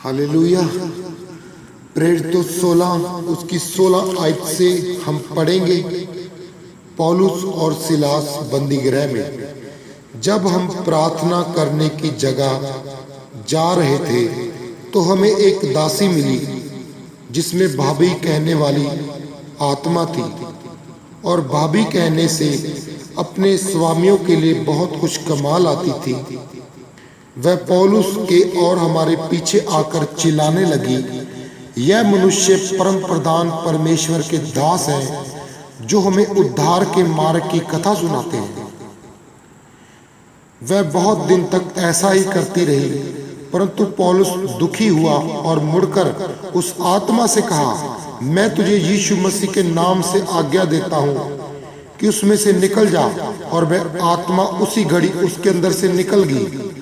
Hallelujah. प्रेरित 16 उसकी 16 आयत से हम पढ़ेंगे। पौलुस और सिलास बंदीगृह में जब हम प्रार्थना करने की जगह जा रहे थे तो हमें एक दासी मिली जिसमें भाभी कहने वाली आत्मा थी और भाभी कहने से अपने स्वामियों के लिए बहुत कुछ कमा लाती थी। वह पौलुस के और हमारे पीछे आकर चिल्लाने लगी, यह मनुष्य परम प्रधान परमेश्वर के दास हैं जो हमें उद्धार के मार्ग की कथा सुनाते हैं। वह बहुत दिन तक ऐसा ही करती रही, परंतु पौलुस दुखी हुआ और मुड़कर उस आत्मा से कहा, मैं तुझे यीशु मसीह के नाम से आज्ञा देता हूं कि उसमें से निकल जा। और वह आत्मा उसी घड़ी उसके अंदर से निकल गई।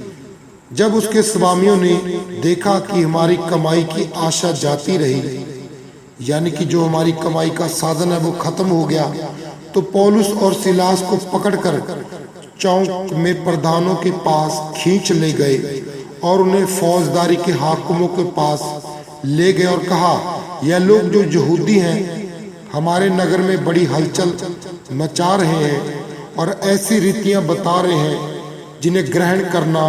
जब उसके स्वामियों ने देखा कि हमारी कमाई की आशा जाती रही, यानी कि जो हमारी कमाई का साधन है वो खत्म हो गया, तो पौलुस और सिलास को पकड़कर चौक में प्रधानों के पास खींच ले गए और उन्हें फौजदारी के हाकिमों के पास ले गए और कहा, यह लोग जो यहूदी हैं हमारे नगर में बड़ी हलचल मचा रहे हैं और ऐसी रीतियां बता रहे हैं जिन्हें ग्रहण करना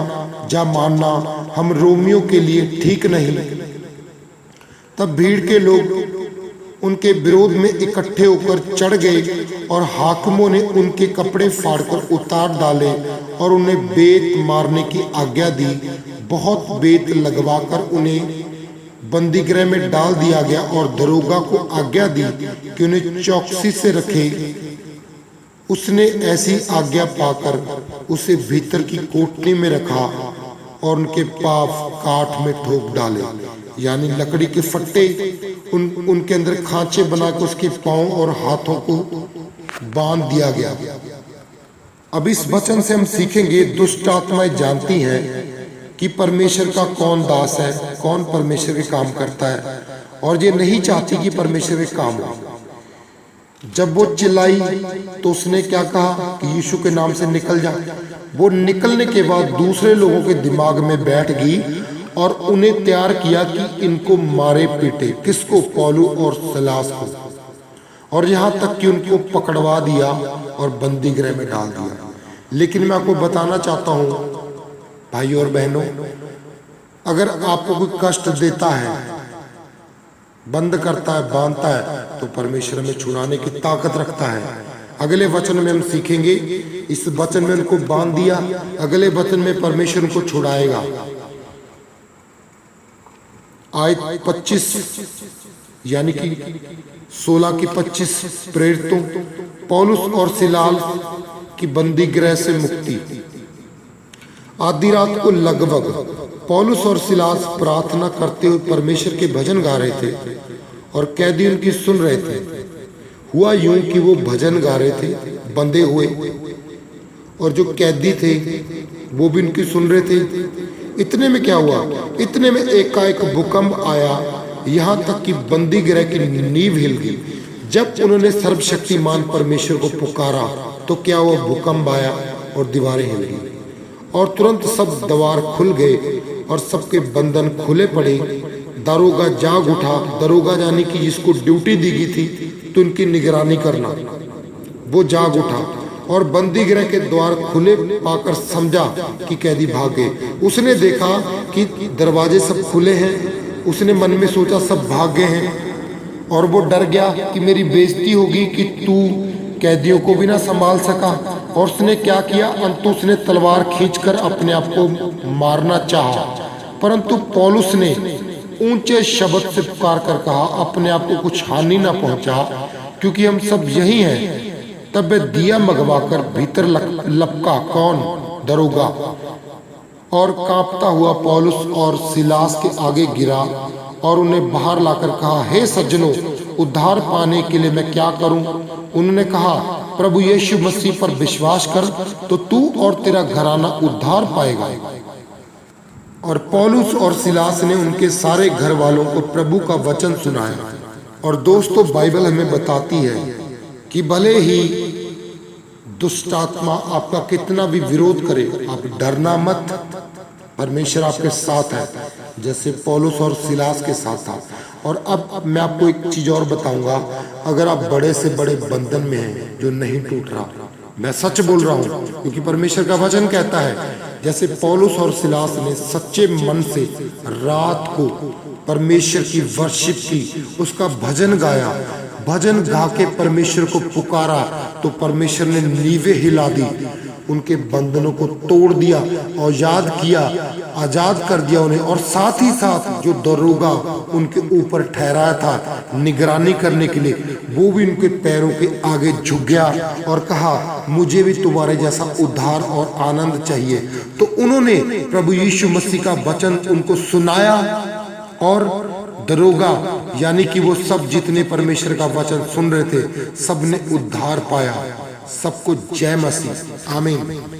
या मानना हम रोमियों के लिए ठीक नहीं। तब भीड़ के लोग उनके विरोध में इकट्ठे होकर चढ़ गए और हाकिमों ने उनके कपड़े फाड़कर उतार डाले और उन्हें बेत मारने की आज्ञा दी। बहुत बेत लगवाकर उन्हें बंदीगृह में डाल दिया गया और दरोगा को आज्ञा दी कि उन्हें चौकसी से रखे। उसने ऐसी आज्ञा पाकर उसे भीतर की कोठरी में रखा और उनके पांव काठ में ठोक डाले, यानी लकड़ी के फट्टे उनके अंदर खांचे बनाकर उसके पांव और हाथों को बांध दिया गया। अब इस वचन से हम सीखेंगे, दुष्ट आत्माएं जानती हैं कि परमेश्वर का कौन दास है, कौन परमेश्वर के काम करता है, और ये नहीं चाहती कि परमेश्वर के काम हो। जब वो चिल्लाई तो उसने क्या कहा कि यीशु के नाम से निकल जा। वो निकलने के बाद दूसरे लोगों के दिमाग में बैठ गई और उन्हें तैयार किया कि इनको मारे पीटे। किसको? पौलुस और सिलास को। और यहाँ तक कि उनको पकड़वा दिया और बंदीगृह में डाल दिया। लेकिन मैं आपको बताना चाहता हूँ भाइयों और बहनों, अगर आपको कोई कष्ट देता है, बंद करता है, बांधता है, तो परमेश्वर में छुड़ाने की ताकत रखता है। अगले वचन में हम सीखेंगे, इस वचन में उनको बांध दिया, अगले वचन में परमेश्वर उनको छुड़ाएगा। आयत 25 यानी कि 16 की 25 प्रेरितों पौलुस और सिलास की बंदीगृह से मुक्ति। आधी रात को लगभग पौलुस और सिलास प्रार्थना करते हुए परमेश्वर के भजन गा रहे थे और कैदी उनकी सुन रहे थे। हुआ यूं कि वो भजन गा रहे थे बंधे हुए, और जो कैदी थे वो भी उनकी सुन रहे थे। इतने में क्या हुआ? इतने में एकाएक भूकंप आया, यहाँ तक कि बंदीगृह की नींव हिल गई। जब उन्होंने सर्वशक्तिमान परमेश्वर को पुकारा तो क्या हुआ? भूकंप आया और दीवारें हिल गई और तुरंत सब द्वार खुल गए और सबके बंधन खुले पड़े। दरोगा जाग उठा। दरोगा यानी कि जिसको ड्यूटी दी गई थी तो उनकी निगरानी करना, वो जाग उठा और बंदीगृह के द्वार खुले पाकर समझा कि कैदी भाग गए। उसने देखा कि दरवाजे सब खुले हैं। उसने मन में सोचा सब भाग गए हैं और वो डर गया कि मेरी बेइज्जती होगी कि तू कैदियों को भी ना संभाल सका। और उसने क्या किया? अंत उसने तलवार खींचकर अपने आप को मारना चाहा, परंतु पौलुस ने ऊंचे शब्द से पुकार कर कहा, अपने आप को कुछ हानि ना पहुंचा क्योंकि हम सब यही हैं। तब वह दिया मंगवाकर भीतर लपका। कौन? दरोगा। और कांपता हुआ पौलुस और सिलास के आगे गिरा और उन्हें बाहर लाकर कहा, हे सज्जनों, उद्धार पाने के लिए मैं क्या करूं? उन्होंने कहा, प्रभु यीशु मसीह पर विश्वास कर तो तू और तेरा घराना उद्धार पाएगा। और पौलुस और सिलास ने उनके सारे घर वालों को प्रभु का वचन सुनाया। और दोस्तों, बाइबल हमें बताती है कि भले ही दुष्ट आत्मा आपका कितना भी विरोध करे, आप डरना मत, परमेश्वर आपके साथ है। जैसे पौलुस और सिलास के साथ था। और अब मैं आपको एक चीज और बताऊंगा, अगर आप बड़े से बड़े बंधन में हैं जो नहीं टूट रहा, मैं सच बोल रहा हूं क्योंकि परमेश्वर का वचन कहता है, जैसे पौलुस और सिलास ने सच्चे मन से रात को परमेश्वर की वर्शिप की, उसका भजन गाया, भजन गा के परमेश्वर को पुकारा, तो परमेश्वर ने नींवें हिला दी, उनके बंधनों को तोड़ दिया और याद किया, आजाद कर दिया उन्हें। और साथ ही साथ जो दरोगा उनके ऊपर ठहराया था निगरानी करने के लिए, वो भी उनके पैरों के आगे झुक गया और कहा मुझे भी तुम्हारे जैसा उद्धार और आनंद चाहिए। तो उन्होंने प्रभु यीशु मसीह का वचन उनको सुनाया और दरोगा यानी कि वो सब जितने परमेश्वर का वचन सुन रहे थे, सबने उद्धार पाया। सबको जय मसीह, आमीन।